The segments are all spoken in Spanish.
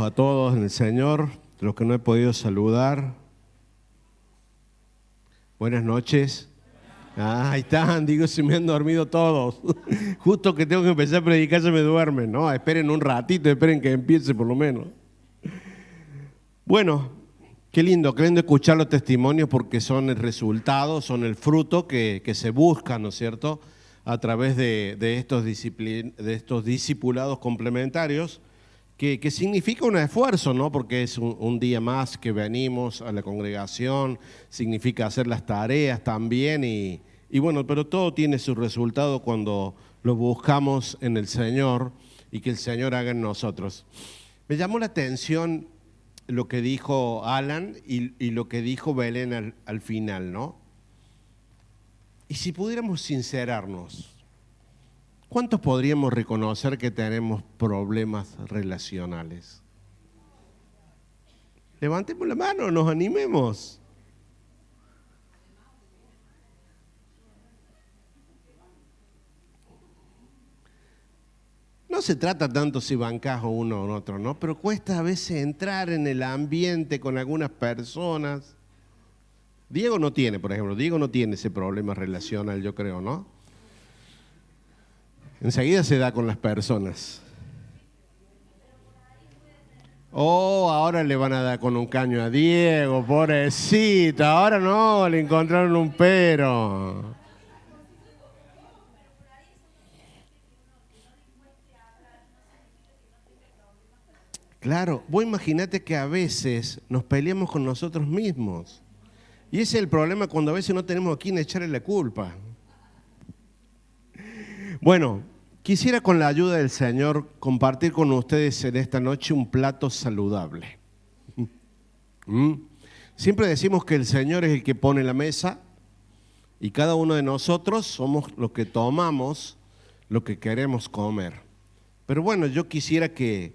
a todos en el Señor, los que no he podido saludar. Buenas noches. Ahí están, digo, se me han dormido todos. Justo que tengo que empezar a predicar se me duermen. No, esperen un ratito, esperen que empiece por lo menos. Bueno, qué lindo escuchar los testimonios porque son el resultado, son el fruto que se busca, ¿no es cierto?, a través de estos discipulados complementarios, que significa un esfuerzo, ¿no? Porque es un día más que venimos a la congregación, significa hacer las tareas también y bueno, pero todo tiene su resultado cuando lo buscamos en el Señor y que el Señor haga en nosotros. Me llamó la atención lo que dijo Alan y lo que dijo Belén al final, ¿no? Y si pudiéramos sincerarnos, ¿cuántos podríamos reconocer que tenemos problemas relacionales? Levantemos la mano, nos animemos. No se trata tanto si bancás o uno o otro, ¿no? Pero cuesta a veces entrar en el ambiente con algunas personas. Diego no tiene, por ejemplo, Diego no tiene ese problema relacional, yo creo, ¿no? Enseguida se da con las personas. Oh, ahora le van a dar con un caño a Diego, pobrecito. Ahora no, le encontraron un pero. Claro, vos imaginate que a veces nos peleamos con nosotros mismos. Y ese es el problema cuando a veces no tenemos a quién echarle la culpa. Bueno, quisiera con la ayuda del Señor compartir con ustedes en esta noche un plato saludable. Siempre decimos que el Señor es el que pone la mesa y cada uno de nosotros somos los que tomamos lo que queremos comer. Pero bueno, yo quisiera que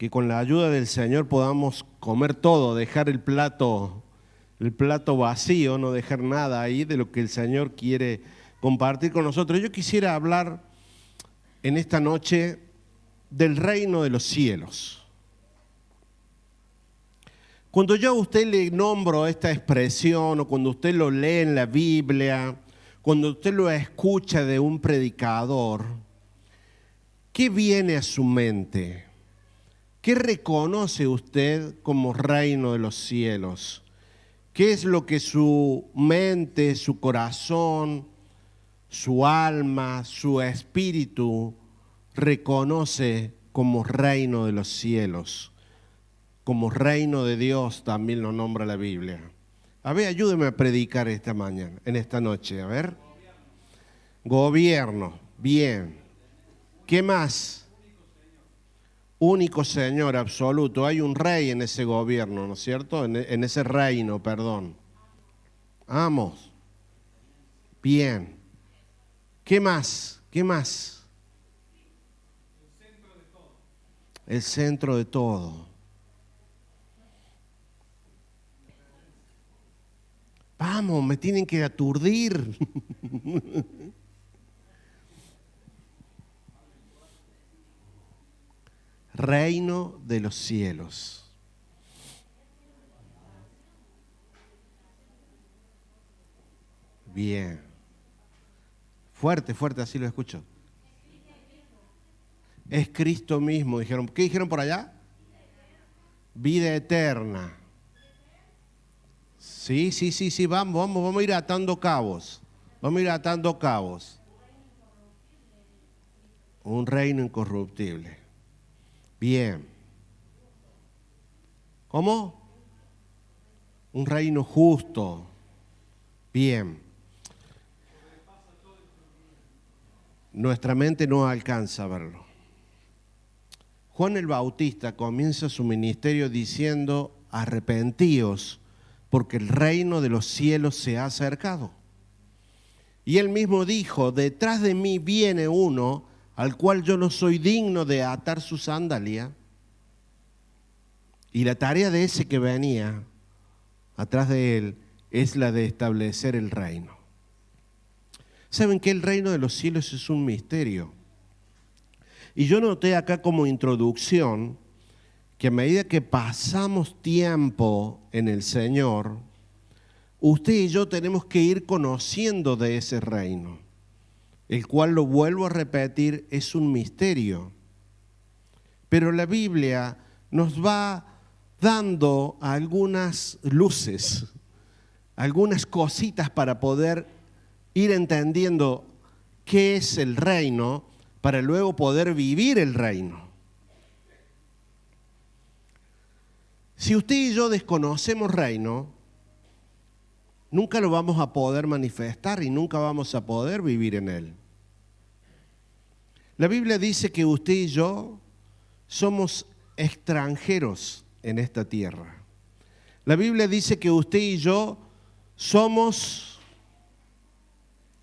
con la ayuda del Señor podamos comer todo, dejar el plato vacío, no dejar nada ahí de lo que el Señor quiere compartir con nosotros. Yo quisiera hablar en esta noche del reino de los cielos. Cuando yo a usted le nombro esta expresión o cuando usted lo lee en la Biblia, cuando usted lo escucha de un predicador, ¿qué viene a su mente? ¿Qué reconoce usted como reino de los cielos? ¿Qué es lo que su mente, su corazón, su alma, su espíritu reconoce como reino de los cielos? Como reino de Dios también lo nombra la Biblia. A ver, ayúdeme a predicar esta mañana, en esta noche, a ver. Gobierno, bien. ¿Qué más? Único Señor absoluto. Hay un rey en ese gobierno, ¿no es cierto? En ese reino, perdón. Amos. Bien. ¿Qué más? ¿Qué más? El centro de todo. Vamos, me tienen que aturdir. Reino de los cielos. Bien. Fuerte, fuerte, así lo escucho. Es Cristo mismo, dijeron. ¿Qué dijeron por allá? Vida eterna. Sí, vamos a ir atando cabos. Vamos a ir atando cabos. Un reino incorruptible. Bien. ¿Cómo? Un reino justo. Bien. Nuestra mente no alcanza a verlo. Juan el Bautista comienza su ministerio diciendo: arrepentíos, porque el reino de los cielos se ha acercado. Y él mismo dijo: detrás de mí viene uno al cual yo no soy digno de atar su sandalia. Y la tarea de ese que venía atrás de él es la de establecer el reino. ¿Saben que el reino de los cielos es un misterio? Y yo noté acá como introducción que a medida que pasamos tiempo en el Señor, usted y yo tenemos que ir conociendo de ese reino, el cual, lo vuelvo a repetir, es un misterio. Pero la Biblia nos va dando algunas luces, algunas cositas para poder ir entendiendo qué es el reino, para luego poder vivir el reino. Si usted y yo desconocemos reino, nunca lo vamos a poder manifestar y nunca vamos a poder vivir en él. La Biblia dice que usted y yo somos extranjeros en esta tierra. La Biblia dice que usted y yo somos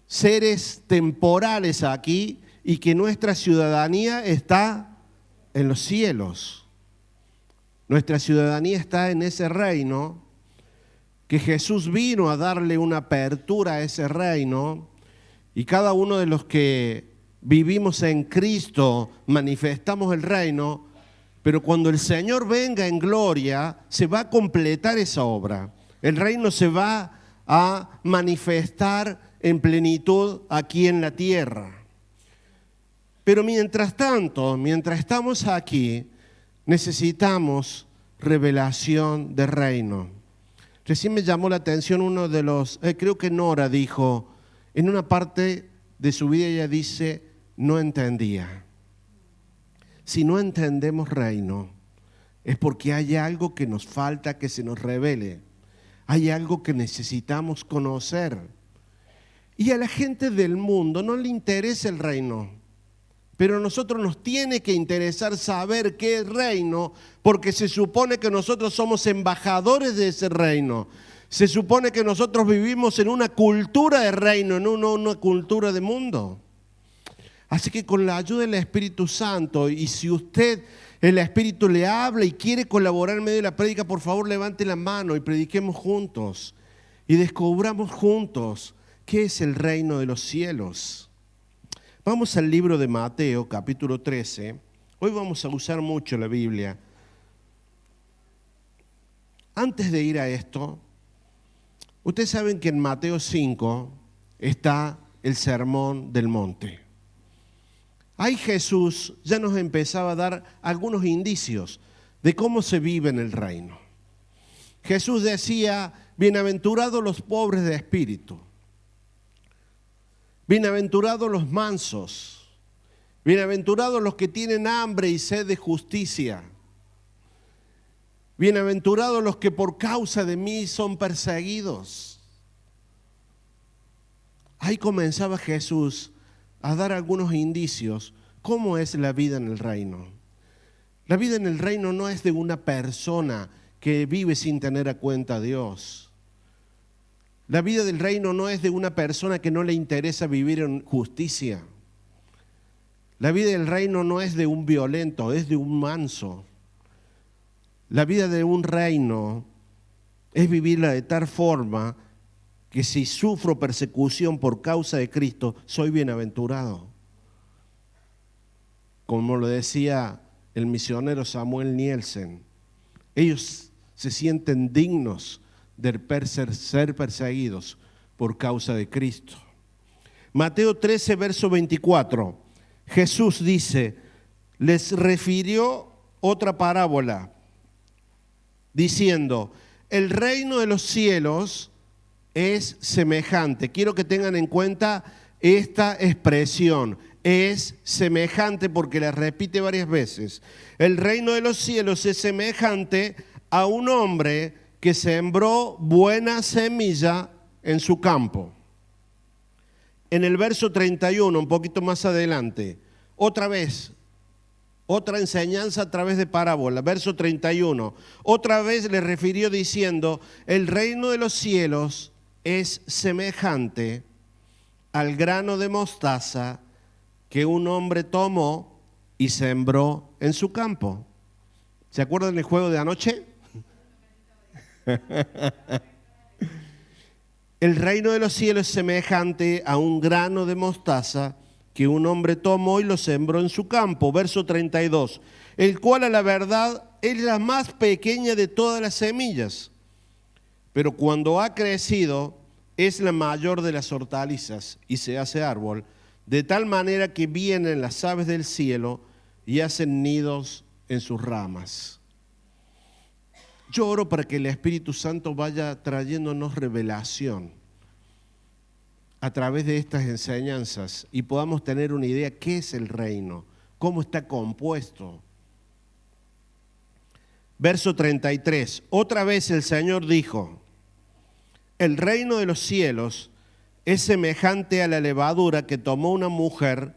seres temporales aquí y que nuestra ciudadanía está en los cielos. Nuestra ciudadanía está en ese reino, que Jesús vino a darle una apertura a ese reino, y cada uno de los que vivimos en Cristo manifestamos el reino, pero cuando el Señor venga en gloria, se va a completar esa obra. El reino se va a manifestar en plenitud aquí en la tierra. Pero mientras tanto, mientras estamos aquí, necesitamos revelación de reino. Recién me llamó la atención uno de los, creo que Nora dijo, en una parte de su vida ella dice, no entendía. Si no entendemos reino, es porque hay algo que nos falta que se nos revele. Hay algo que necesitamos conocer. Y a la gente del mundo no le interesa el reino. Pero a nosotros nos tiene que interesar saber qué es reino, porque se supone que nosotros somos embajadores de ese reino. Se supone que nosotros vivimos en una cultura de reino, en una cultura de mundo. Así que con la ayuda del Espíritu Santo, y si usted, el Espíritu le habla y quiere colaborar en medio de la prédica, por favor levante la mano y prediquemos juntos y descubramos juntos qué es el reino de los cielos. Vamos al libro de Mateo, capítulo 13. Hoy vamos a usar mucho la Biblia. Antes de ir a esto, ustedes saben que en Mateo 5 está el Sermón del Monte. Ahí Jesús ya nos empezaba a dar algunos indicios de cómo se vive en el reino. Jesús decía, bienaventurados los pobres de espíritu. Bienaventurados los mansos, bienaventurados los que tienen hambre y sed de justicia, bienaventurados los que por causa de mí son perseguidos. Ahí comenzaba Jesús a dar algunos indicios. ¿Cómo es la vida en el reino? La vida en el reino no es de una persona que vive sin tener a cuenta a Dios. La vida del reino no es de una persona que no le interesa vivir en justicia. La vida del reino no es de un violento, es de un manso. La vida de un reino es vivirla de tal forma que si sufro persecución por causa de Cristo, soy bienaventurado. Como lo decía el misionero Samuel Nielsen, ellos se sienten dignos de ser perseguidos por causa de Cristo. Mateo 13, verso 24, Jesús dice, les refirió otra parábola, diciendo, el reino de los cielos es semejante. Quiero que tengan en cuenta esta expresión, es semejante, porque la repite varias veces. El reino de los cielos es semejante a un hombre que sembró buena semilla en su campo. En el verso 31, un poquito más adelante, otra vez, otra enseñanza a través de parábola, verso 31. Otra vez le refirió diciendo, el reino de los cielos es semejante al grano de mostaza que un hombre tomó y sembró en su campo. ¿Se acuerdan del juego de anoche? El reino de los cielos es semejante a un grano de mostaza que un hombre tomó y lo sembró en su campo. Verso 32. El cual a la verdad es la más pequeña de todas las semillas, pero cuando ha crecido es la mayor de las hortalizas y se hace árbol, de tal manera que vienen las aves del cielo y hacen nidos en sus ramas. Yo oro para que el Espíritu Santo vaya trayéndonos revelación a través de estas enseñanzas y podamos tener una idea qué es el reino, cómo está compuesto. Verso 33, otra vez el Señor dijo: el reino de los cielos es semejante a la levadura que tomó una mujer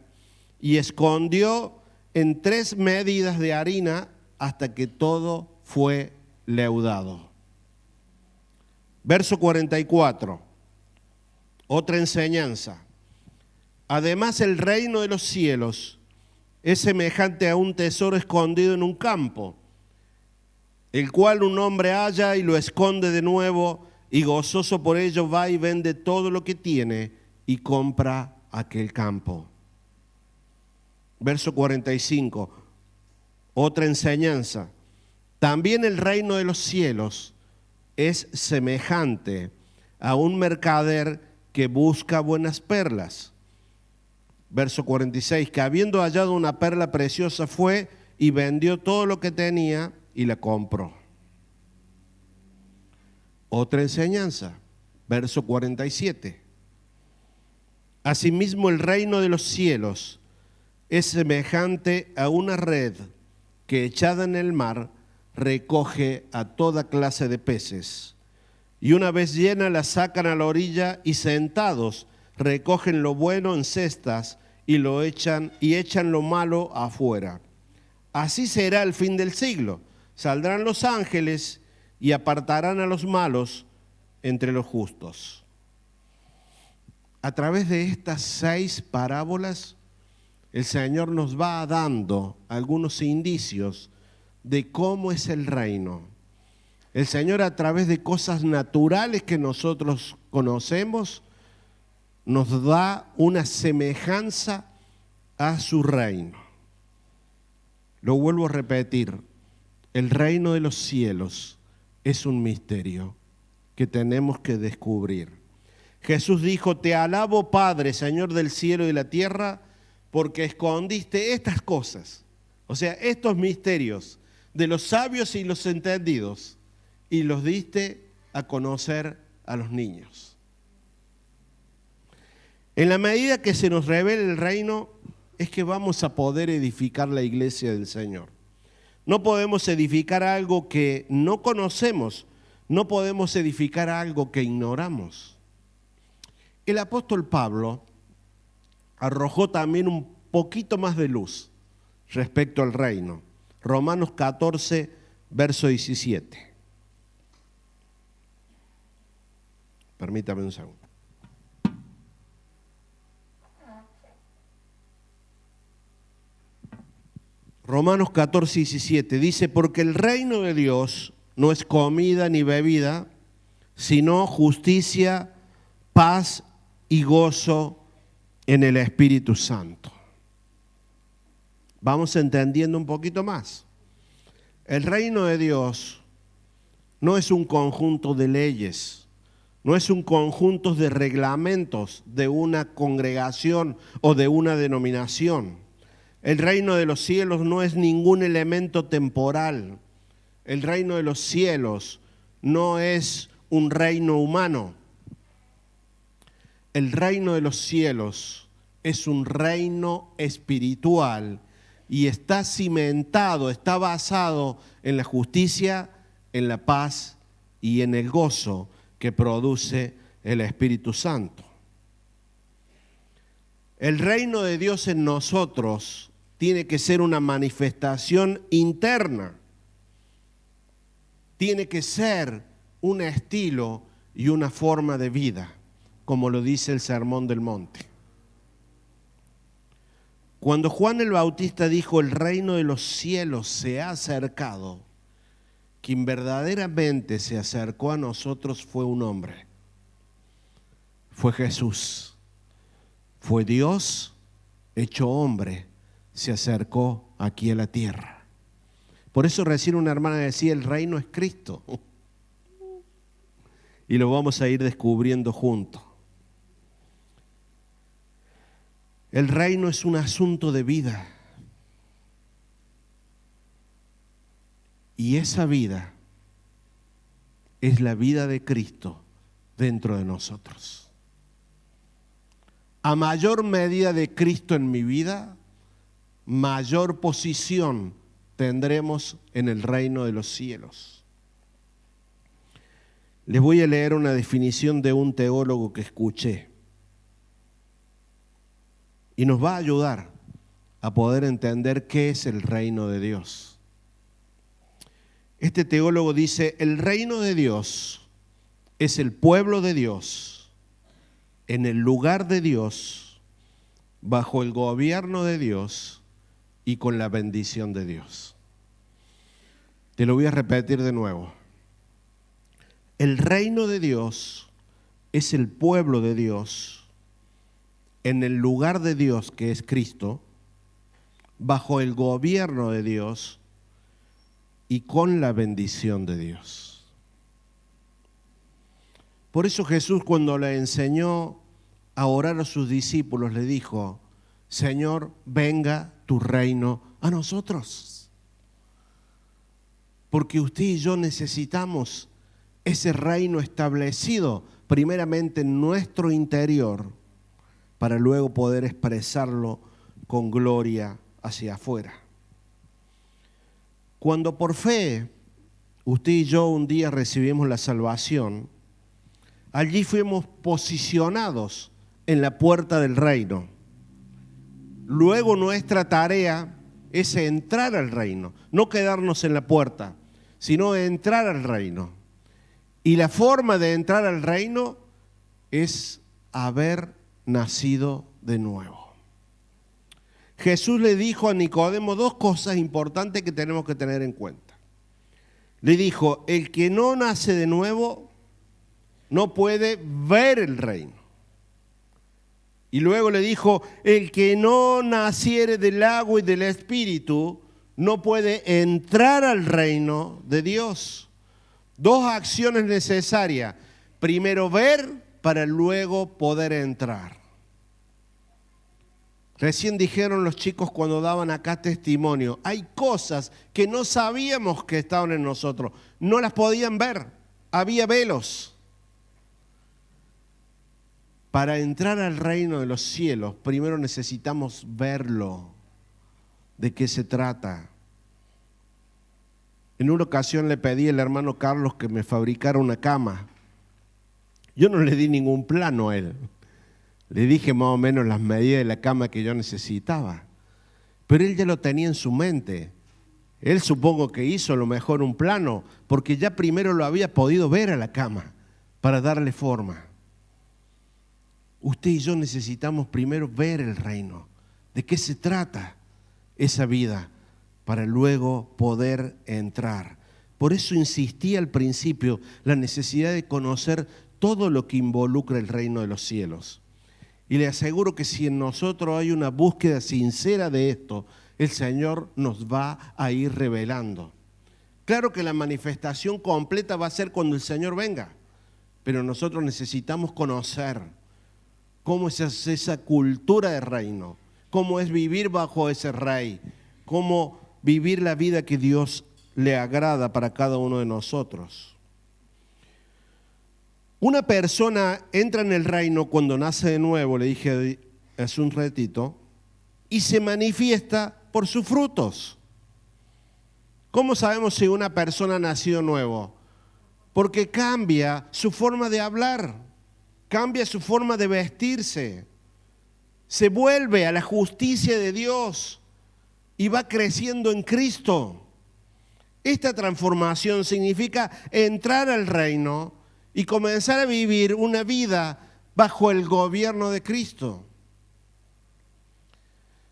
y escondió en 3 medidas de harina hasta que todo fue leudado. Verso 44, otra enseñanza. Además, el reino de los cielos es semejante a un tesoro escondido en un campo, el cual un hombre halla y lo esconde de nuevo, y gozoso por ello va y vende todo lo que tiene y compra aquel campo. Verso 45, otra enseñanza. También el reino de los cielos es semejante a un mercader que busca buenas perlas. Verso 46, que habiendo hallado una perla preciosa fue y vendió todo lo que tenía y la compró. Otra enseñanza, verso 47. Asimismo, el reino de los cielos es semejante a una red que echada en el mar recoge a toda clase de peces. Y una vez llena la sacan a la orilla y sentados recogen lo bueno en cestas y echan lo malo afuera. Así será el fin del siglo. Saldrán los ángeles y apartarán a los malos entre los justos. A través de estas 6 parábolas, el Señor nos va dando algunos indicios de cómo es el reino. El Señor, a través de cosas naturales que nosotros conocemos, nos da una semejanza a su reino. Lo vuelvo a repetir, el reino de los cielos es un misterio que tenemos que descubrir. Jesús dijo: te alabo, Padre, Señor del cielo y de la tierra, porque escondiste estas cosas, o sea, estos misterios de los sabios y los entendidos, y los diste a conocer a los niños. En la medida que se nos revele el reino, es que vamos a poder edificar la iglesia del Señor. No podemos edificar algo que no conocemos, no podemos edificar algo que ignoramos. El apóstol Pablo arrojó también un poquito más de luz respecto al reino. Romanos 14, verso 17. Permítame un segundo. Romanos 14, 17 dice: porque el reino de Dios no es comida ni bebida, sino justicia, paz y gozo en el Espíritu Santo. Vamos entendiendo un poquito más. El reino de Dios no es un conjunto de leyes, no es un conjunto de reglamentos de una congregación o de una denominación. El reino de los cielos no es ningún elemento temporal. El reino de los cielos no es un reino humano. El reino de los cielos es un reino espiritual y está cimentado, está basado en la justicia, en la paz y en el gozo que produce el Espíritu Santo. El reino de Dios en nosotros tiene que ser una manifestación interna. Tiene que ser un estilo y una forma de vida, como lo dice el Sermón del Monte. Cuando Juan el Bautista dijo: el reino de los cielos se ha acercado, quien verdaderamente se acercó a nosotros fue un hombre. Fue Jesús. Fue Dios hecho hombre, se acercó aquí a la tierra. Por eso recién una hermana decía, el reino es Cristo. Y lo vamos a ir descubriendo juntos. El reino es un asunto de vida. Y esa vida es la vida de Cristo dentro de nosotros. A mayor medida de Cristo en mi vida, mayor posición tendremos en el reino de los cielos. Les voy a leer una definición de un teólogo que escuché y nos va a ayudar a poder entender qué es el reino de Dios. Este teólogo dice, el reino de Dios es el pueblo de Dios, en el lugar de Dios, bajo el gobierno de Dios y con la bendición de Dios. Te lo voy a repetir de nuevo. El reino de Dios es el pueblo de Dios, en el lugar de Dios que es Cristo, bajo el gobierno de Dios y con la bendición de Dios. Por eso Jesús, cuando le enseñó a orar a sus discípulos, le dijo, Señor, venga tu reino a nosotros. Porque usted y yo necesitamos ese reino establecido primeramente en nuestro interior para luego poder expresarlo con gloria hacia afuera. Cuando por fe usted y yo un día recibimos la salvación, allí fuimos posicionados en la puerta del reino. Luego nuestra tarea es entrar al reino, no quedarnos en la puerta, sino entrar al reino. Y la forma de entrar al reino es haber nacido de nuevo. Jesús le dijo a Nicodemo dos cosas importantes que tenemos que tener en cuenta. Le dijo, el que no nace de nuevo no puede ver el reino. Y luego le dijo, el que no naciere del agua y del espíritu no puede entrar al reino de Dios. Dos acciones necesarias. Primero ver para luego poder entrar. Recién dijeron los chicos cuando daban acá testimonio, hay cosas que no sabíamos que estaban en nosotros, no las podían ver, había velos. Para entrar al reino de los cielos, primero necesitamos verlo. ¿De qué se trata? En una ocasión le pedí al hermano Carlos que me fabricara una cama. Yo no le di ningún plano a él. Le dije más o menos las medidas de la cama que yo necesitaba. Pero él ya lo tenía en su mente. Él supongo que hizo a lo mejor un plano, porque ya primero lo había podido ver a la cama para darle forma. Usted y yo necesitamos primero ver el reino. ¿De qué se trata esa vida? Para luego poder entrar. Por eso insistí al principio la necesidad de conocer todo lo que involucra el reino de los cielos. Y le aseguro que si en nosotros hay una búsqueda sincera de esto, el Señor nos va a ir revelando. Claro que la manifestación completa va a ser cuando el Señor venga, pero nosotros necesitamos conocer cómo es esa cultura de reino, cómo es vivir bajo ese rey, cómo vivir la vida que Dios le agrada para cada uno de nosotros. Una persona entra en el reino cuando nace de nuevo, le dije hace un ratito, y se manifiesta por sus frutos. ¿Cómo sabemos si una persona nació nuevo? Porque cambia su forma de hablar, cambia su forma de vestirse, se vuelve a la justicia de Dios y va creciendo en Cristo. Esta transformación significa entrar al reino y comenzar a vivir una vida bajo el gobierno de Cristo.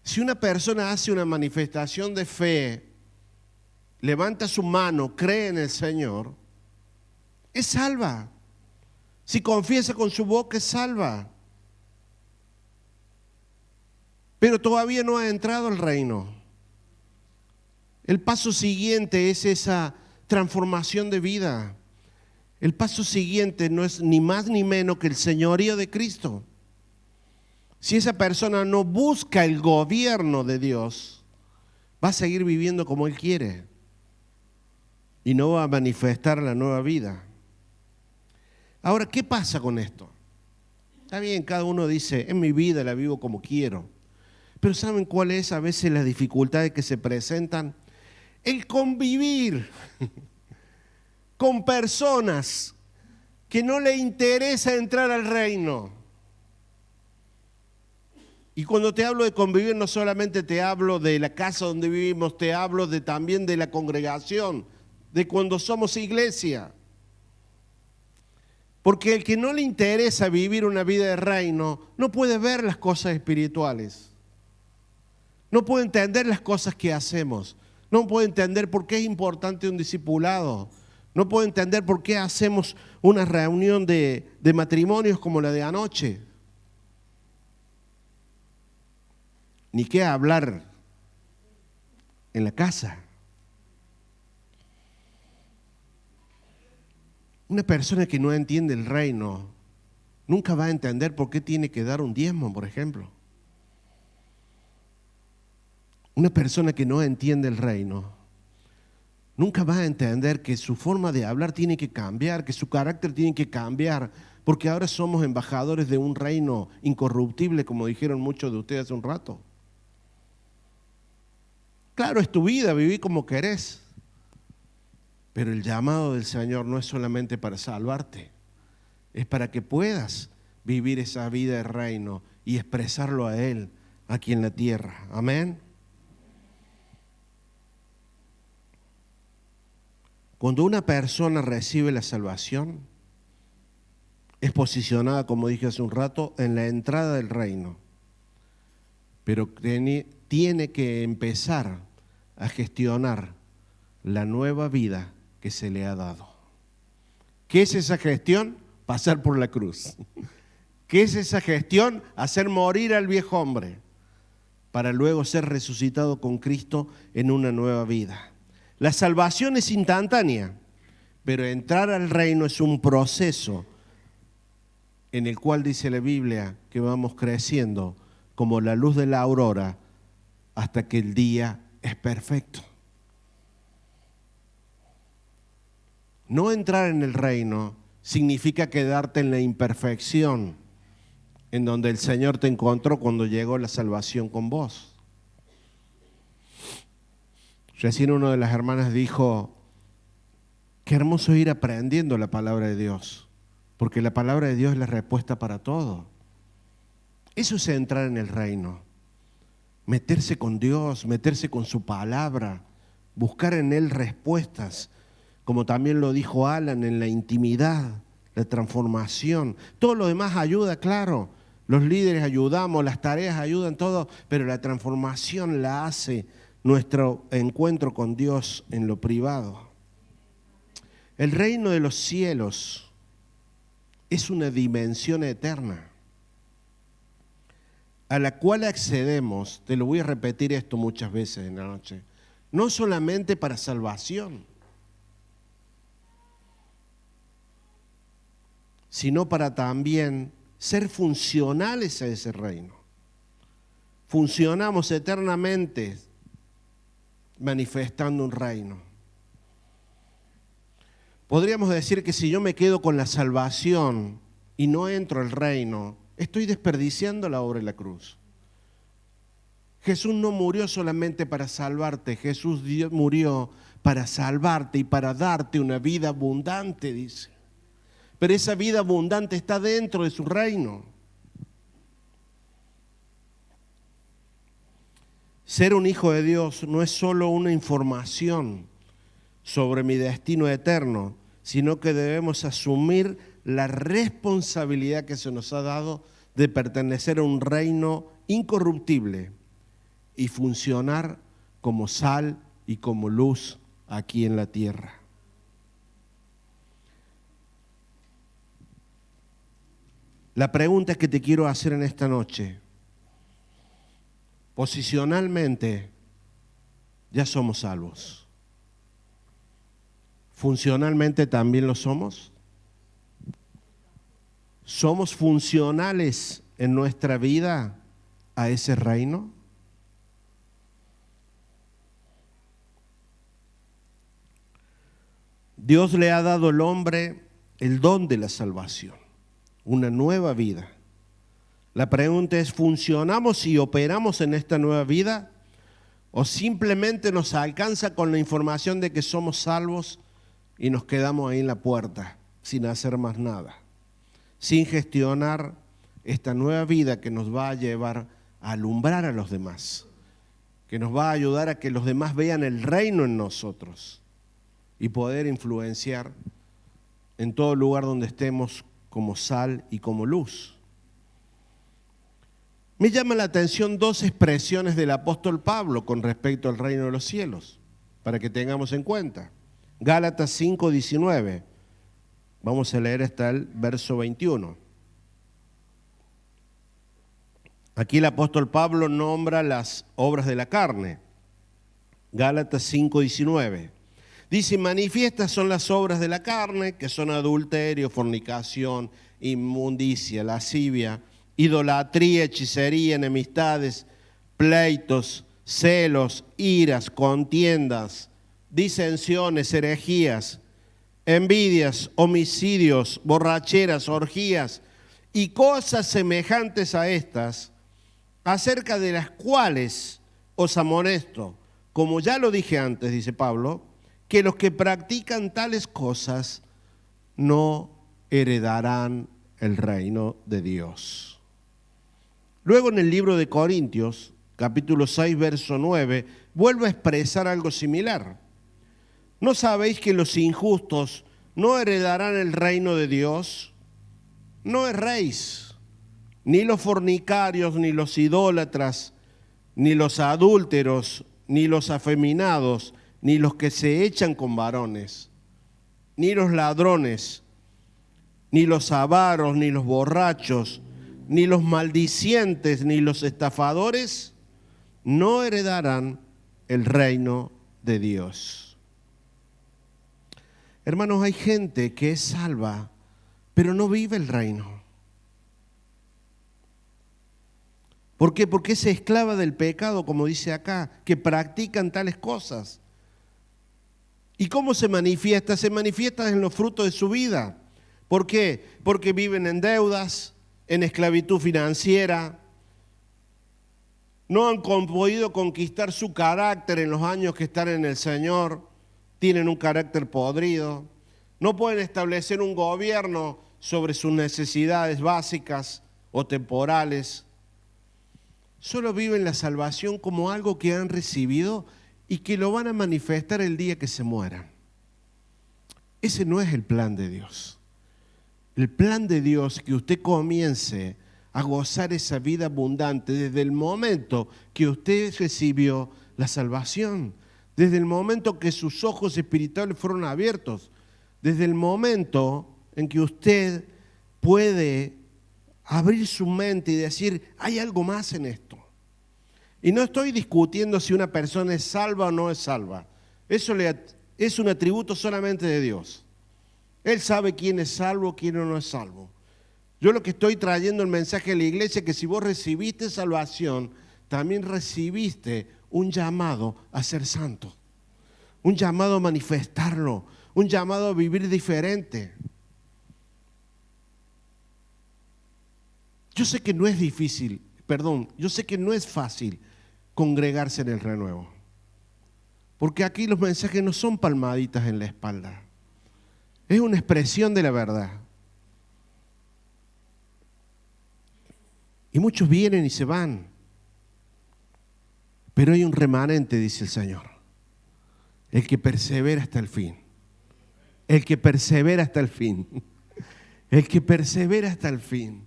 Si una persona hace una manifestación de fe, levanta su mano, cree en el Señor, es salva. Si confiesa con su boca, es salva. Pero todavía no ha entrado al reino. El paso siguiente es esa transformación de vida. El paso siguiente no es ni más ni menos que el señorío de Cristo. Si esa persona no busca el gobierno de Dios, va a seguir viviendo como Él quiere y no va a manifestar la nueva vida. Ahora, ¿qué pasa con esto? Está bien, cada uno dice, en mi vida la vivo como quiero. Pero ¿saben cuál es a veces las dificultades que se presentan? El convivir con personas que no le interesa entrar al reino. Y cuando te hablo de convivir, no solamente te hablo de la casa donde vivimos, te hablo también de la congregación, de cuando somos iglesia. Porque el que no le interesa vivir una vida de reino, no puede ver las cosas espirituales. No puede entender las cosas que hacemos. No puede entender por qué es importante un discipulado. No puede entender por qué hacemos una reunión de matrimonios como la de anoche. Ni qué hablar en la casa. Una persona que no entiende el reino nunca va a entender por qué tiene que dar un diezmo, por ejemplo. Una persona que no entiende el reino nunca va a entender que su forma de hablar tiene que cambiar, que su carácter tiene que cambiar, porque ahora somos embajadores de un reino incorruptible, como dijeron muchos de ustedes hace un rato. Claro, es tu vida, viví como querés. Pero el llamado del Señor no es solamente para salvarte, es para que puedas vivir esa vida de reino y expresarlo a Él aquí en la tierra. Amén. Cuando una persona recibe la salvación, es posicionada, como dije hace un rato, en la entrada del reino. Pero tiene que empezar a gestionar la nueva vida que se le ha dado. ¿Qué es esa gestión? Pasar por la cruz. ¿Qué es esa gestión? Hacer morir al viejo hombre para luego ser resucitado con Cristo en una nueva vida. La salvación es instantánea, pero entrar al reino es un proceso en el cual dice la Biblia que vamos creciendo como la luz de la aurora hasta que el día es perfecto. No entrar en el reino significa quedarte en la imperfección en donde el Señor te encontró cuando llegó la salvación con vos. Recién una de las hermanas dijo, qué hermoso ir aprendiendo la palabra de Dios, porque la palabra de Dios es la respuesta para todo. Eso es entrar en el reino, meterse con Dios, meterse con su palabra, buscar en Él respuestas, como también lo dijo Alan, en la intimidad, la transformación. Todo lo demás ayuda, claro. Los líderes ayudamos, las tareas ayudan, todo, pero la transformación la hace nuestro encuentro con Dios en lo privado. El reino de los cielos es una dimensión eterna a la cual accedemos, te lo voy a repetir esto muchas veces en la noche, no solamente para salvación, sino para también ser funcionales a ese reino. Funcionamos eternamente manifestando un reino. Podríamos decir que si yo me quedo con la salvación y no entro al reino, estoy desperdiciando la obra de la cruz. Jesús no murió solamente para salvarte, Jesús murió para salvarte y para darte una vida abundante, dice. Pero esa vida abundante está dentro de su reino. Ser un hijo de Dios no es solo una información sobre mi destino eterno, sino que debemos asumir la responsabilidad que se nos ha dado de pertenecer a un reino incorruptible y funcionar como sal y como luz aquí en la tierra. La pregunta que te quiero hacer en esta noche, posicionalmente, ya somos salvos. ¿Funcionalmente también lo somos? ¿Somos funcionales en nuestra vida a ese reino? Dios le ha dado al hombre el don de la salvación, una nueva vida. La pregunta es, ¿funcionamos y operamos en esta nueva vida? ¿O simplemente nos alcanza con la información de que somos salvos y nos quedamos ahí en la puerta sin hacer más nada? Sin gestionar esta nueva vida que nos va a llevar a alumbrar a los demás, que nos va a ayudar a que los demás vean el reino en nosotros y poder influenciar en todo lugar donde estemos como sal y como luz. Me llama la atención dos expresiones del apóstol Pablo con respecto al reino de los cielos, para que tengamos en cuenta. Gálatas 5:19. Vamos a leer hasta el verso 21. Aquí el apóstol Pablo nombra las obras de la carne. Gálatas 5:19. Dice, manifiestas son las obras de la carne, que son adulterio, fornicación, inmundicia, lascivia, idolatría, hechicería, enemistades, pleitos, celos, iras, contiendas, disensiones, herejías, envidias, homicidios, borracheras, orgías y cosas semejantes a estas, acerca de las cuales os amonesto, como ya lo dije antes, dice Pablo, que los que practican tales cosas no heredarán el reino de Dios. Luego en el libro de Corintios, capítulo 6, verso 9, vuelve a expresar algo similar. ¿No sabéis que los injustos no heredarán el reino de Dios? No erréis, ni los fornicarios, ni los idólatras, ni los adúlteros, ni los afeminados, ni los que se echan con varones, ni los ladrones, ni los avaros, ni los borrachos, ni los maldicientes, ni los estafadores, no heredarán el reino de Dios. Hermanos, hay gente que es salva, pero no vive el reino. ¿Por qué? Porque es esclava del pecado, como dice acá, que practican tales cosas. ¿Y cómo se manifiesta? Se manifiesta en los frutos de su vida. ¿Por qué? Porque viven en deudas, en esclavitud financiera, no han podido conquistar su carácter en los años que están en el Señor, tienen un carácter podrido, no pueden establecer un gobierno sobre sus necesidades básicas o temporales, solo viven la salvación como algo que han recibido y que lo van a manifestar el día que se mueran. Ese no es el plan de Dios. El plan de Dios es que usted comience a gozar esa vida abundante desde el momento que usted recibió la salvación, desde el momento que sus ojos espirituales fueron abiertos, desde el momento en que usted puede abrir su mente y decir, hay algo más en esto. Y no estoy discutiendo si una persona es salva o no es salva. Eso es un atributo solamente de Dios. Él sabe quién es salvo, quién no es salvo. Yo lo que estoy trayendo el mensaje a la iglesia es que si vos recibiste salvación, también recibiste un llamado a ser santo. Un llamado a manifestarlo. Un llamado a vivir diferente. Yo sé que no es difícil, yo sé que no es fácil congregarse en el renuevo. Porque aquí los mensajes no son palmaditas en la espalda. Es una expresión de la verdad. Y muchos vienen y se van. Pero hay un remanente, dice el Señor. El que persevera hasta el fin. El que persevera hasta el fin. El que persevera hasta el fin.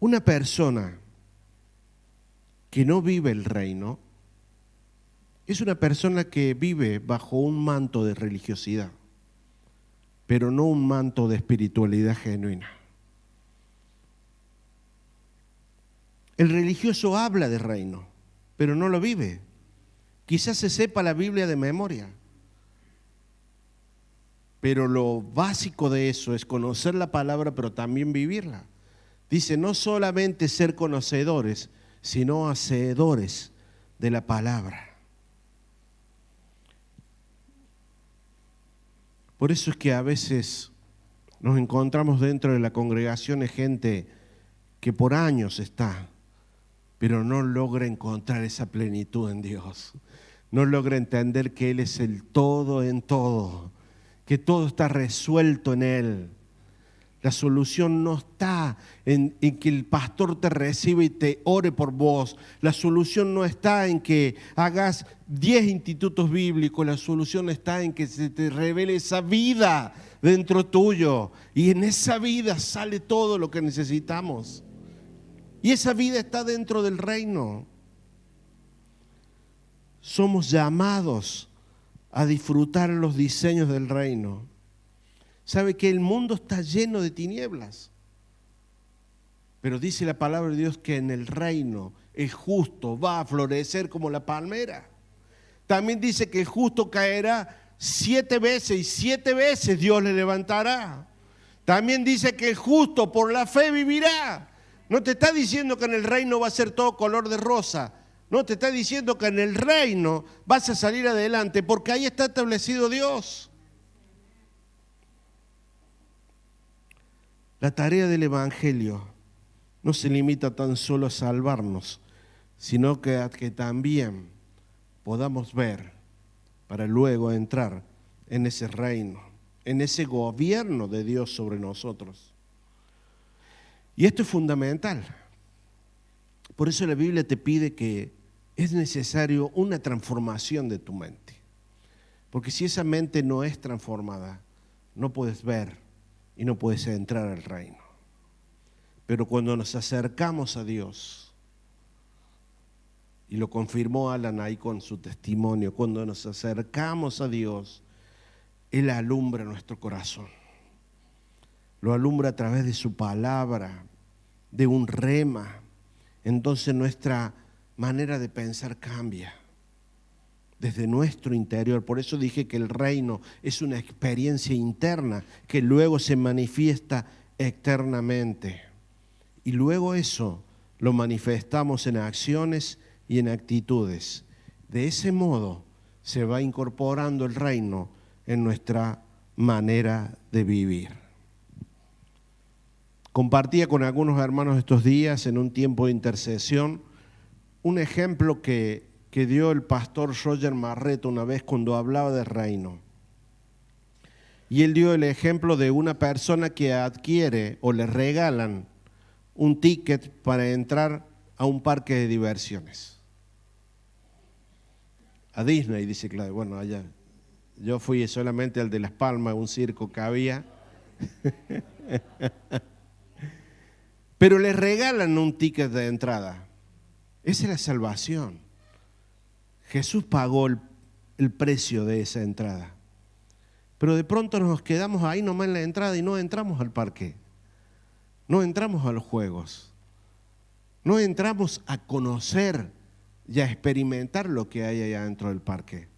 Una persona que no vive el reino es una persona que vive bajo un manto de religiosidad, pero no un manto de espiritualidad genuina. El religioso habla de reino, pero no lo vive. Quizás se sepa la Biblia de memoria, pero lo básico de eso es conocer la palabra, pero también vivirla. Dice, no solamente ser conocedores, sino hacedores de la palabra. Por eso es que a veces nos encontramos dentro de la congregación de gente que por años está, pero no logra encontrar esa plenitud en Dios. No logra entender que Él es el todo en todo, que todo está resuelto en Él. La solución no está en que el pastor te reciba y te ore por vos. La solución no está en que hagas 10 institutos bíblicos. La solución está en que se te revele esa vida dentro tuyo. Y en esa vida sale todo lo que necesitamos. Y esa vida está dentro del reino. Somos llamados a disfrutar los diseños del reino. Sabe que el mundo está lleno de tinieblas, pero dice la palabra de Dios que en el reino el justo va a florecer como la palmera. También dice que el justo caerá 7 veces y 7 veces Dios le levantará. También dice que el justo por la fe vivirá. No te está diciendo que en el reino va a ser todo color de rosa. No te está diciendo que en el reino vas a salir adelante, porque ahí está establecido Dios. La tarea del Evangelio no se limita tan solo a salvarnos, sino que a que también podamos ver para luego entrar en ese reino, en ese gobierno de Dios sobre nosotros. Y esto es fundamental. Por eso la Biblia te pide que es necesario una transformación de tu mente. Porque si esa mente no es transformada, no puedes ver y no puedes entrar al reino. Pero cuando nos acercamos a Dios, y lo confirmó Alan ahí con su testimonio, cuando nos acercamos a Dios, Él alumbra nuestro corazón. Lo alumbra a través de su palabra, de un rema. Entonces nuestra manera de pensar cambia desde nuestro interior. Por eso dije que el reino es una experiencia interna que luego se manifiesta externamente. Y luego eso lo manifestamos en acciones y en actitudes. De ese modo se va incorporando el reino en nuestra manera de vivir. Compartía con algunos hermanos estos días en un tiempo de intercesión un ejemplo que dio el pastor Roger Marreta una vez cuando hablaba del reino. Y él dio el ejemplo de una persona que adquiere o le regalan un ticket para entrar a un parque de diversiones. A Disney, dice claro. Bueno, allá. Yo fui solamente al de Las Palmas, un circo que había. Pero le regalan un ticket de entrada. Esa es la salvación. Jesús pagó el precio de esa entrada. Pero de pronto nos quedamos ahí nomás en la entrada y no entramos al parque. No entramos a los juegos. No entramos a conocer y a experimentar lo que hay allá dentro del parque.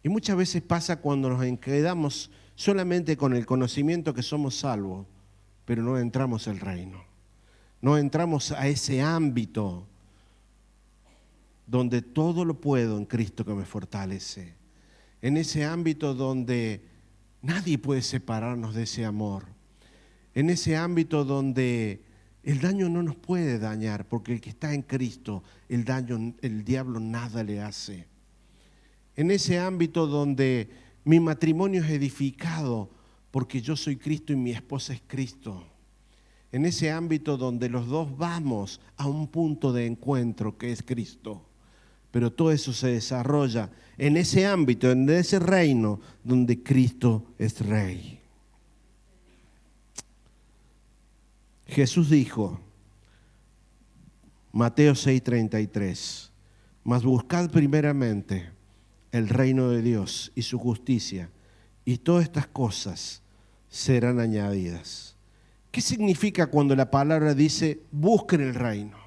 Y muchas veces pasa cuando nos quedamos solamente con el conocimiento que somos salvos, pero no entramos al reino. No entramos a ese ámbito donde todo lo puedo en Cristo que me fortalece. En ese ámbito donde nadie puede separarnos de ese amor. En ese ámbito donde el daño no nos puede dañar, porque el que está en Cristo, el diablo nada le hace. En ese ámbito donde mi matrimonio es edificado, porque yo soy Cristo y mi esposa es Cristo. En ese ámbito donde los dos vamos a un punto de encuentro que es Cristo. Pero todo eso se desarrolla en ese ámbito, en ese reino donde Cristo es Rey. Jesús dijo, Mateo 6:33, mas buscad primeramente el reino de Dios y su justicia, y todas estas cosas serán añadidas. ¿Qué significa cuando la palabra dice busquen el reino?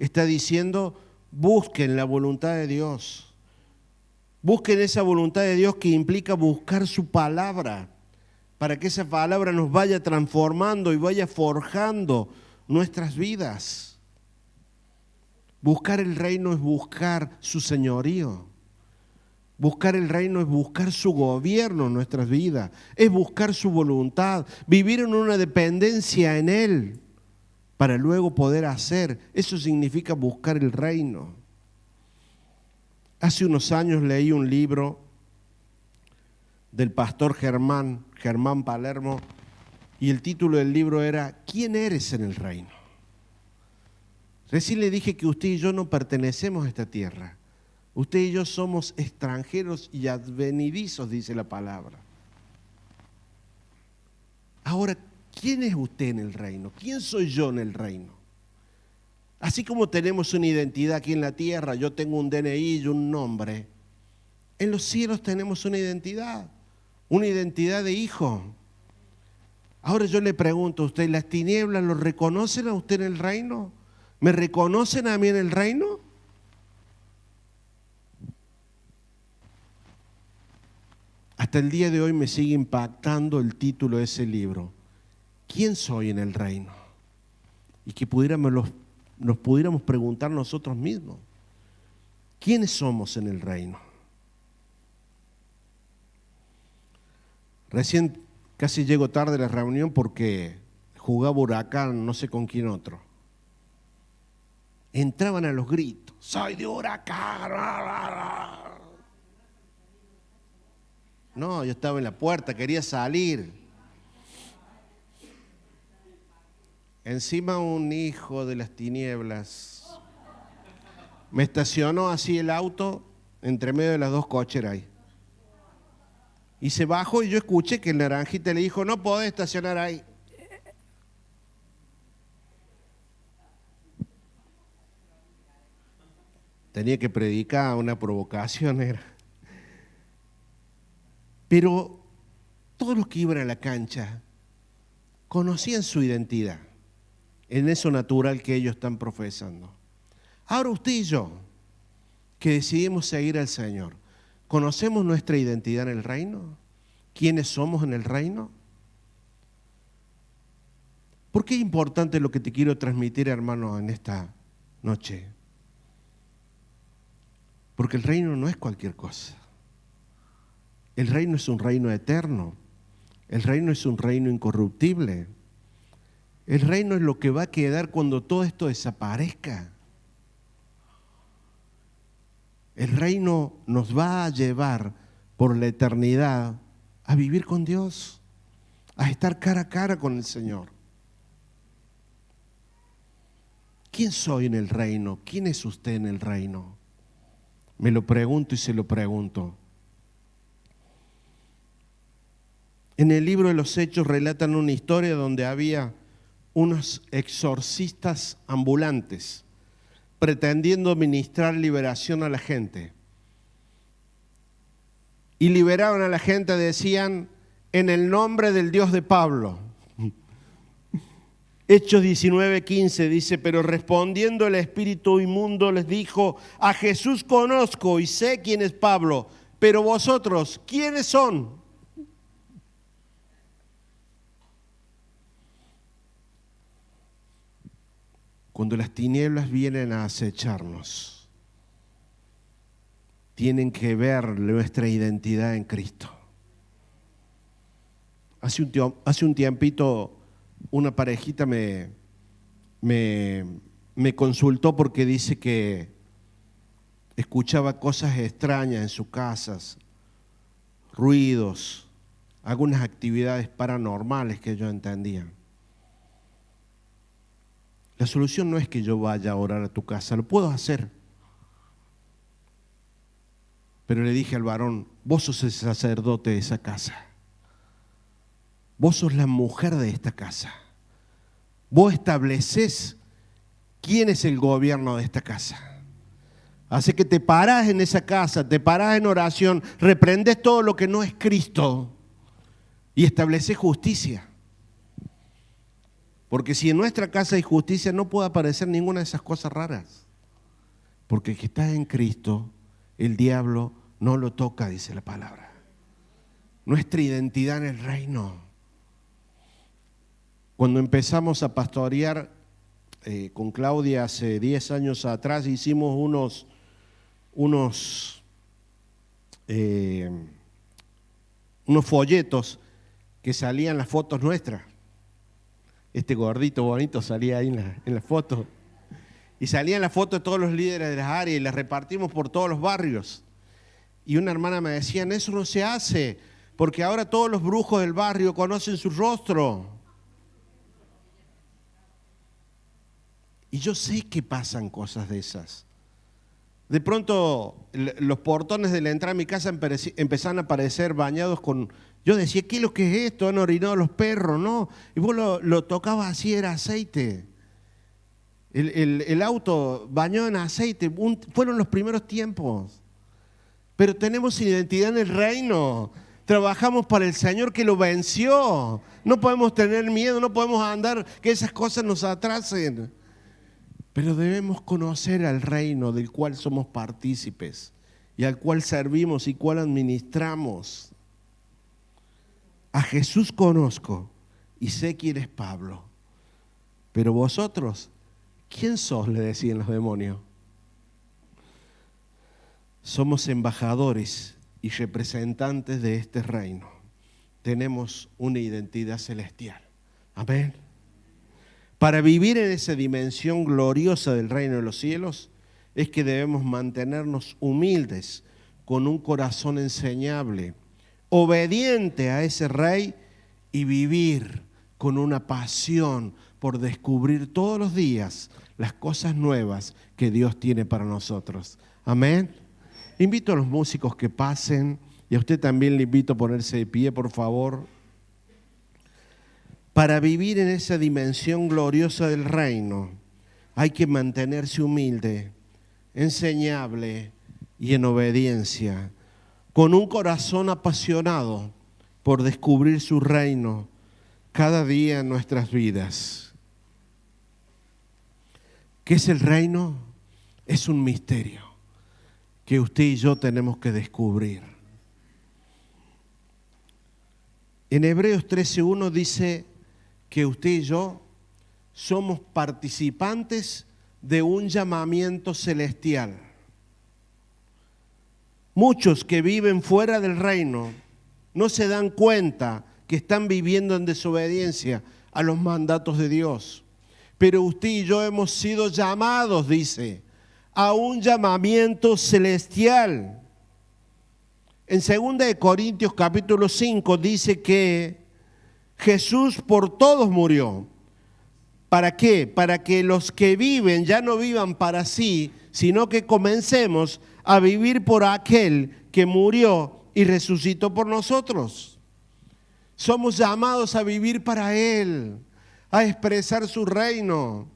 está diciendo, busquen la voluntad de Dios. Busquen esa voluntad de Dios que implica buscar su palabra, para que esa palabra nos vaya transformando y vaya forjando nuestras vidas. Buscar el reino es buscar su señorío. Buscar el reino es buscar su gobierno en nuestras vidas, es buscar su voluntad, vivir en una dependencia en Él para luego poder hacer. Eso significa buscar el reino. Hace unos años leí un libro del pastor Germán Palermo, y el título del libro era ¿Quién eres en el reino? Recién le dije que usted y yo no pertenecemos a esta tierra. Usted y yo somos extranjeros y advenedizos, dice la palabra. Ahora, ¿quién es usted en el reino? ¿Quién soy yo en el reino? Así como tenemos una identidad aquí en la tierra, yo tengo un DNI y un nombre, en los cielos tenemos una identidad de hijo. Ahora yo le pregunto a usted, ¿las tinieblas lo reconocen a usted en el reino? ¿Me reconocen a mí en el reino? Hasta el día de hoy me sigue impactando el título de ese libro. ¿Quién soy en el reino? Y que nos pudiéramos preguntar nosotros mismos. ¿Quiénes somos en el reino? Recién casi llego tarde a la reunión porque jugaba Huracán, no sé con quién otro. Entraban a los gritos. ¡Soy de Huracán! No, yo estaba en la puerta, quería salir. Encima un hijo de las tinieblas me estacionó así el auto entre medio de las dos cocheras ahí. Y se bajó y yo escuché que el naranjita le dijo, no podés estacionar ahí. Tenía que predicar, una provocación era. Pero todos los que iban a la cancha conocían su identidad en eso natural que ellos están profesando. Ahora usted y yo, que decidimos seguir al Señor, ¿conocemos nuestra identidad en el reino? ¿Quiénes somos en el reino? ¿Por qué es importante lo que te quiero transmitir, hermano, en esta noche? Porque el reino no es cualquier cosa. El reino es un reino eterno. El reino es un reino incorruptible. El reino es lo que va a quedar cuando todo esto desaparezca. El reino nos va a llevar por la eternidad a vivir con Dios, a estar cara a cara con el Señor. ¿Quién soy en el reino? ¿Quién es usted en el reino? Me lo pregunto y se lo pregunto. En el libro de los Hechos relatan una historia donde había unos exorcistas ambulantes pretendiendo ministrar liberación a la gente. Y liberaban a la gente, decían, en el nombre del Dios de Pablo. Hechos 19:15 dice, pero respondiendo el espíritu inmundo les dijo, a Jesús conozco y sé quién es Pablo, pero vosotros, ¿quiénes son? Cuando las tinieblas vienen a acecharnos, tienen que ver nuestra identidad en Cristo. Hace un tiempito una parejita me consultó porque dice que escuchaba cosas extrañas en sus casas, ruidos, algunas actividades paranormales que ellos entendían. La solución no es que yo vaya a orar a tu casa, lo puedo hacer. Pero le dije al varón, vos sos el sacerdote de esa casa. Vos sos la mujer de esta casa. Vos establecés quién es el gobierno de esta casa. Así que te parás en esa casa, te parás en oración, reprendés todo lo que no es Cristo y establecés justicia. Porque si en nuestra casa hay justicia, no puede aparecer ninguna de esas cosas raras. Porque el que está en Cristo, el diablo no lo toca, dice la palabra. Nuestra identidad en el reino. Cuando empezamos a pastorear con Claudia hace 10 años atrás, hicimos unos folletos que salían las fotos nuestras. Este gordito bonito salía ahí en la foto. Y salían las fotos de todos los líderes de las áreas y las repartimos por todos los barrios. Y una hermana me decía, eso no se hace, porque ahora todos los brujos del barrio conocen su rostro. Y yo sé que pasan cosas de esas. De pronto los portones de la entrada a mi casa empezaron a aparecer bañados con... Yo decía, ¿qué es lo que es esto? Han orinado los perros, ¿no? Y vos lo tocabas así, era aceite. El auto bañado en aceite, fueron los primeros tiempos. Pero tenemos identidad en el reino. Trabajamos para el Señor que lo venció. No podemos tener miedo, no podemos andar que esas cosas nos atrasen. Pero debemos conocer al reino del cual somos partícipes y al cual servimos y cual administramos. A Jesús conozco y sé quién es Pablo. Pero vosotros, ¿quién sos?, le decían los demonios. Somos embajadores y representantes de este reino. Tenemos una identidad celestial. Amén. Para vivir en esa dimensión gloriosa del reino de los cielos, es que debemos mantenernos humildes, con un corazón enseñable, obediente a ese rey y vivir con una pasión por descubrir todos los días las cosas nuevas que Dios tiene para nosotros. Amén. Invito a los músicos que pasen y a usted también le invito a ponerse de pie, por favor. Para vivir en esa dimensión gloriosa del reino hay que mantenerse humilde, enseñable y en obediencia, con un corazón apasionado por descubrir su reino cada día en nuestras vidas. ¿Qué es el reino? Es un misterio que usted y yo tenemos que descubrir. En Hebreos 13:1 dice que usted y yo somos participantes de un llamamiento celestial. Muchos que viven fuera del reino no se dan cuenta que están viviendo en desobediencia a los mandatos de Dios. Pero usted y yo hemos sido llamados, dice, a un llamamiento celestial. En 2 Corintios capítulo 5 dice que Jesús por todos murió. ¿Para qué? Para que los que viven ya no vivan para sí, sino que comencemos a vivir por aquel que murió y resucitó por nosotros. Somos llamados a vivir para Él, a expresar su reino.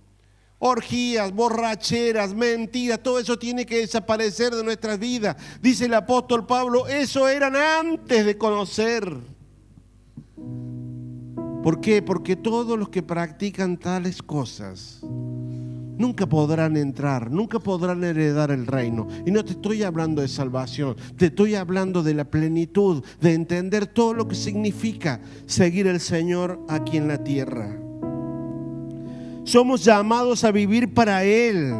Orgías, borracheras, mentiras, todo eso tiene que desaparecer de nuestras vidas. Dice el apóstol Pablo, eso eran antes de conocer. ¿Por qué? Porque todos los que practican tales cosas nunca podrán entrar, nunca podrán heredar el reino. Y no te estoy hablando de salvación, te estoy hablando de la plenitud, de entender todo lo que significa seguir al Señor aquí en la tierra. Somos llamados a vivir para Él,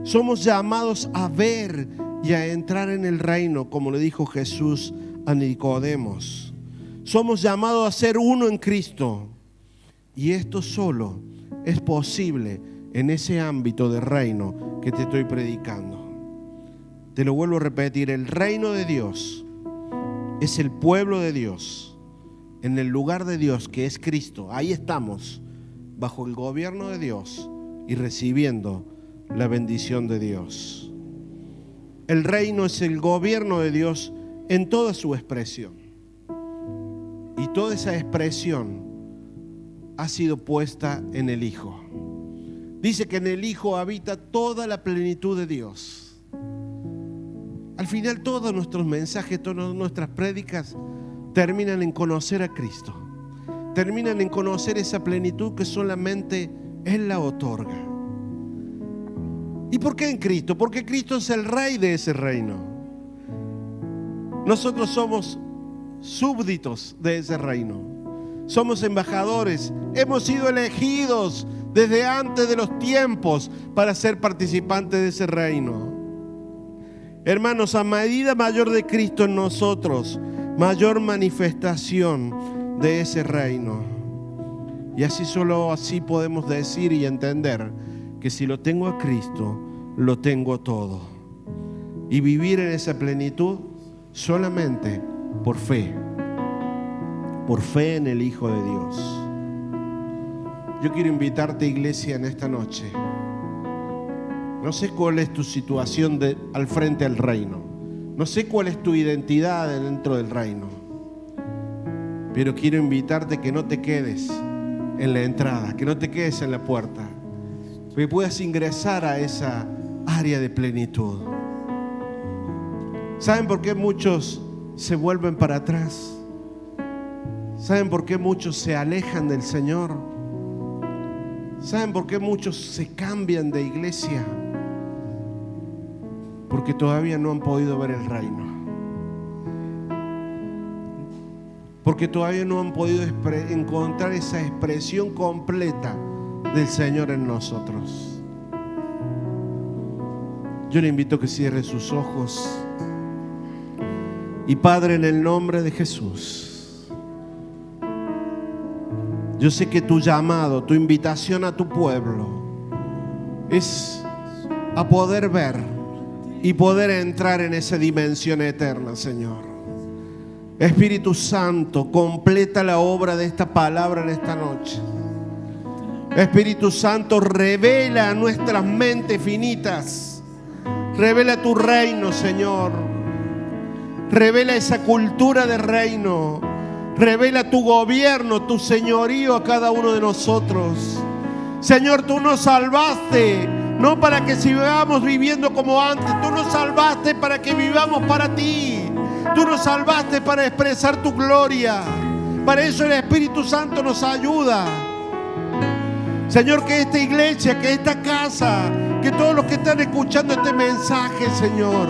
somos llamados a ver y a entrar en el reino, como le dijo Jesús a Nicodemos. Somos llamados a ser uno en Cristo. Y esto solo es posible en ese ámbito de reino que te estoy predicando. Te lo vuelvo a repetir, el reino de Dios es el pueblo de Dios, en el lugar de Dios que es Cristo. Ahí estamos, bajo el gobierno de Dios y recibiendo la bendición de Dios. El reino es el gobierno de Dios en toda su expresión. Y toda esa expresión ha sido puesta en el Hijo. Dice que en el Hijo habita toda la plenitud de Dios. Al final todos nuestros mensajes, todas nuestras prédicas terminan en conocer a Cristo. terminan en conocer esa plenitud que solamente Él la otorga. ¿Y por qué en Cristo? Porque Cristo es el Rey de ese reino. Nosotros somos súbditos de ese reino. Somos embajadores. Hemos sido elegidos desde antes de los tiempos para ser participantes de ese reino. Hermanos, a medida mayor de Cristo en nosotros, mayor manifestación de ese reino. Y así, solo así podemos decir y entender que si lo tengo a Cristo, lo tengo todo. Y vivir en esa plenitud solamente por fe en el Hijo de Dios. Yo quiero invitarte, iglesia, en esta noche. No sé cuál es tu situación al frente al reino. No sé cuál es tu identidad dentro del reino. Pero quiero invitarte que no te quedes en la entrada, que no te quedes en la puerta, que puedas ingresar a esa área de plenitud. ¿Saben por qué muchos se vuelven para atrás? ¿Saben por qué muchos se alejan del Señor? ¿Saben por qué muchos se cambian de iglesia? Porque todavía no han podido ver el reino. Porque todavía no han podido encontrar esa expresión completa del Señor en nosotros. Yo le invito a que cierre sus ojos. Y Padre, en el nombre de Jesús, yo sé que tu llamado, tu invitación a tu pueblo es a poder ver y poder entrar en esa dimensión eterna, Señor. Espíritu Santo, completa la obra de esta palabra en esta noche. Espíritu Santo, revela a nuestras mentes finitas, revela tu reino, Señor. Revela esa cultura de reino, revela tu gobierno, tu señorío a cada uno de nosotros. Señor, tú nos salvaste, no para que sigamos viviendo como antes. Tú nos salvaste para que vivamos para ti. Tú nos salvaste para expresar tu gloria. Para eso el Espíritu Santo nos ayuda. Señor, que esta iglesia, que esta casa, que todos los que están escuchando este mensaje, Señor,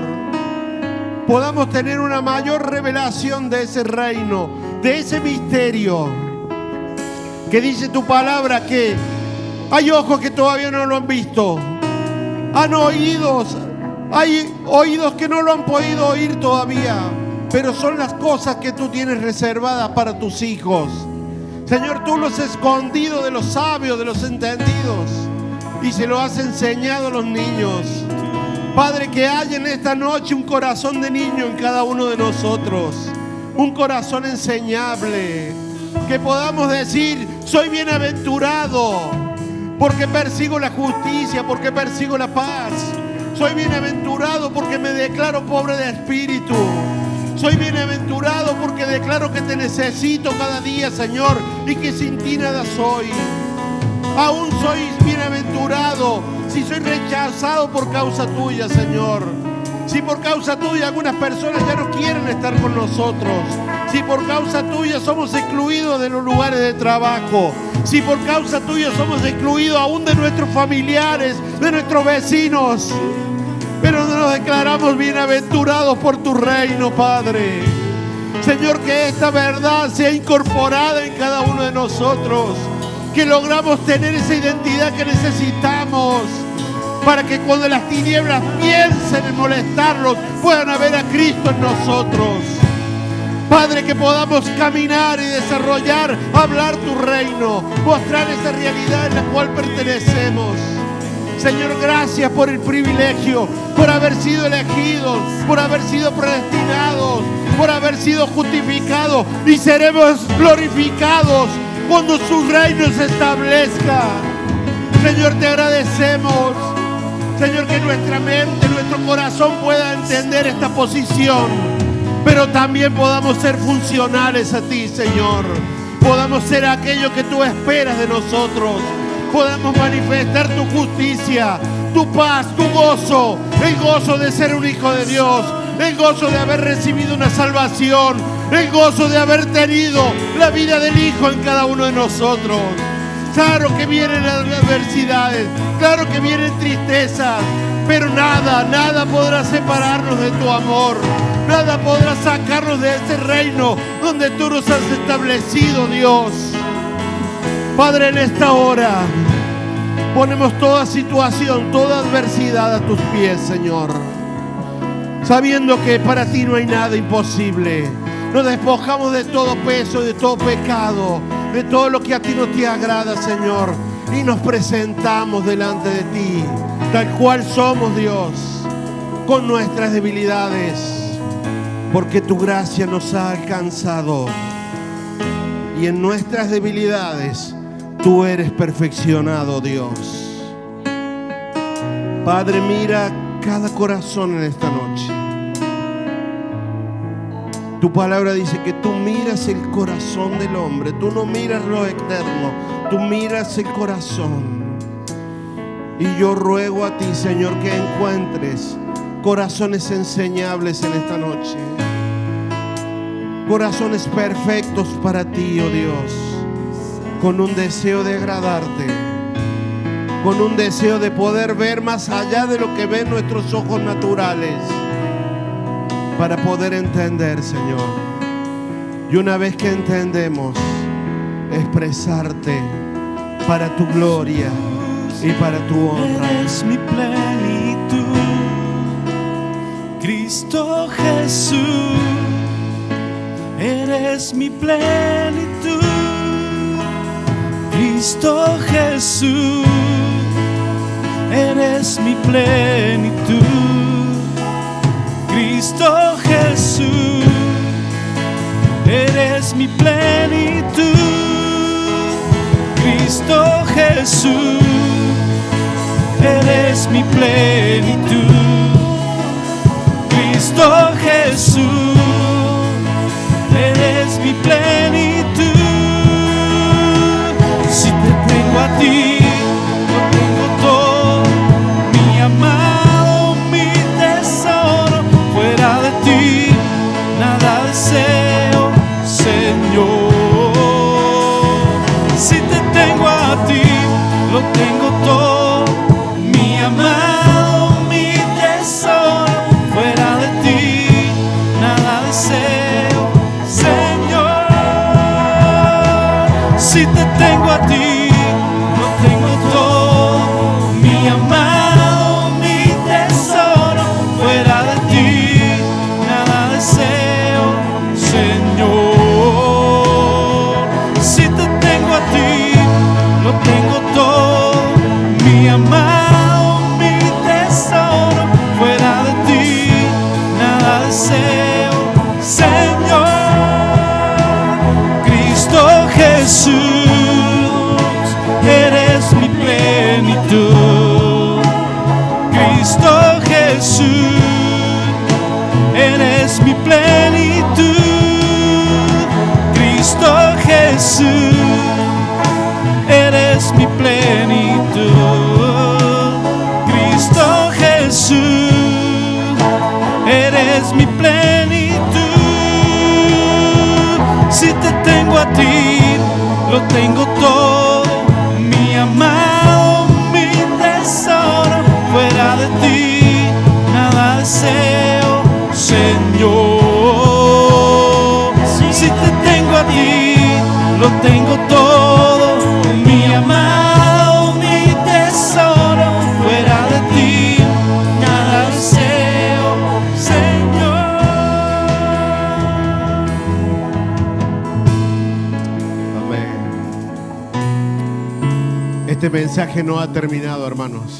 podamos tener una mayor revelación de ese reino, de ese misterio que dice tu palabra, que hay ojos que todavía no lo han visto, hay oídos que no lo han podido oír todavía, pero son las cosas que tú tienes reservadas para tus hijos. Señor, tú los has escondido de los sabios, de los entendidos, y se lo has enseñado a los niños. Padre, que haya en esta noche un corazón de niño en cada uno de nosotros, un corazón enseñable, que podamos decir: soy bienaventurado porque persigo la justicia, porque persigo la paz. Soy bienaventurado porque me declaro pobre de espíritu. Soy bienaventurado porque declaro que te necesito cada día, Señor, y que sin ti nada soy. Aún soy bienaventurado si soy rechazado por causa tuya, Señor. Si por causa tuya algunas personas ya no quieren estar con nosotros. Si por causa tuya somos excluidos de los lugares de trabajo. Si por causa tuya somos excluidos aún de nuestros familiares, de nuestros vecinos. Pero nos declaramos bienaventurados por tu reino, Padre. Señor, que esta verdad sea incorporada en cada uno de nosotros. Que logramos tener esa identidad que necesitamos para que cuando las tinieblas piensen en molestarlos, puedan ver a Cristo en nosotros. Padre, que podamos caminar y desarrollar, hablar tu reino, mostrar esa realidad en la cual pertenecemos. Señor, gracias por el privilegio, por haber sido elegidos, por haber sido predestinados, por haber sido justificados, y seremos glorificados cuando su reino se establezca. Señor, te agradecemos. Señor, que nuestra mente, nuestro corazón pueda entender esta posición, pero también podamos ser funcionales a ti, Señor. Podamos ser aquello que tú esperas de nosotros. Podamos manifestar tu justicia, tu paz, tu gozo, el gozo de ser un hijo de Dios, el gozo de haber recibido una salvación, el gozo de haber tenido la vida del Hijo en cada uno de nosotros. Claro que vienen adversidades, claro que vienen tristezas, pero nada podrá separarnos de tu amor. Nada podrá sacarnos de ese reino donde tú nos has establecido, Dios. Padre, en esta hora ponemos toda situación, toda adversidad a tus pies, Señor, sabiendo que para ti no hay nada imposible. Nos despojamos de todo peso, de todo pecado, de todo lo que a ti no te agrada, Señor, y nos presentamos delante de ti, tal cual somos, Dios, con nuestras debilidades, porque tu gracia nos ha alcanzado, y en nuestras debilidades tú eres perfeccionado, Dios. Padre, mira cada corazón en esta noche. Tu palabra dice que tú miras el corazón del hombre. Tú no miras lo externo, tú miras el corazón. Y yo ruego a ti, Señor, que encuentres corazones enseñables en esta noche. Corazones perfectos para ti, oh Dios, con un deseo de agradarte, con un deseo de poder ver más allá de lo que ven nuestros ojos naturales, para poder entender, Señor. Y una vez que entendemos, expresarte para tu gloria y para tu honra. Eres mi plenitud, Cristo Jesús. Eres mi plenitud, Cristo Jesús. Eres mi plenitud, Cristo Jesús. Eres mi plenitud, Cristo Jesús. Eres mi plenitud, Cristo Jesús. Eres mi plenitud. Si te tengo a ti, lo tengo todo, mi amado, mi tesoro. Fuera de ti, nada deseo, Señor. Si te tengo a ti, lo tengo todo, mi amado, mi tesoro. Fuera de ti, nada deseo, Señor. Si te tengo a ti, lo tengo todo, mi amado, mi tesoro. Fuera de ti, nada deseo, Señor. Si te tengo a ti, lo tengo todo, mi amado, mi tesoro. Fuera de ti, nada deseo, Señor. Cristo Jesús, eres mi plenitud. Cristo Jesús, eres mi plenitud. Cristo Jesús, eres mi plenitud. Cristo Jesús, eres mi plenitud. Si te tengo a ti, lo tengo todo, mi amado, mi tesoro. Fuera de ti, nada deseo, Señor. Si te tengo a ti, lo tengo todo, mi amado, mi tesoro. Fuera de ti, nada deseo, Señor. Amén. Este mensaje no ha terminado, hermanos.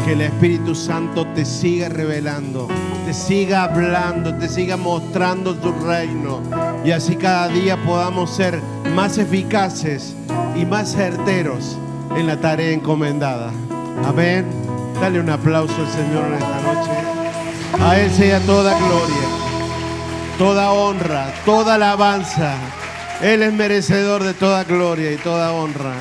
Que el Espíritu Santo te siga revelando, te siga hablando, te siga mostrando su reino, y así cada día podamos ser más eficaces y más certeros en la tarea encomendada. Amén. Dale un aplauso al Señor en esta noche. A Él sea toda gloria, toda honra, toda alabanza. Él es merecedor de toda gloria y toda honra.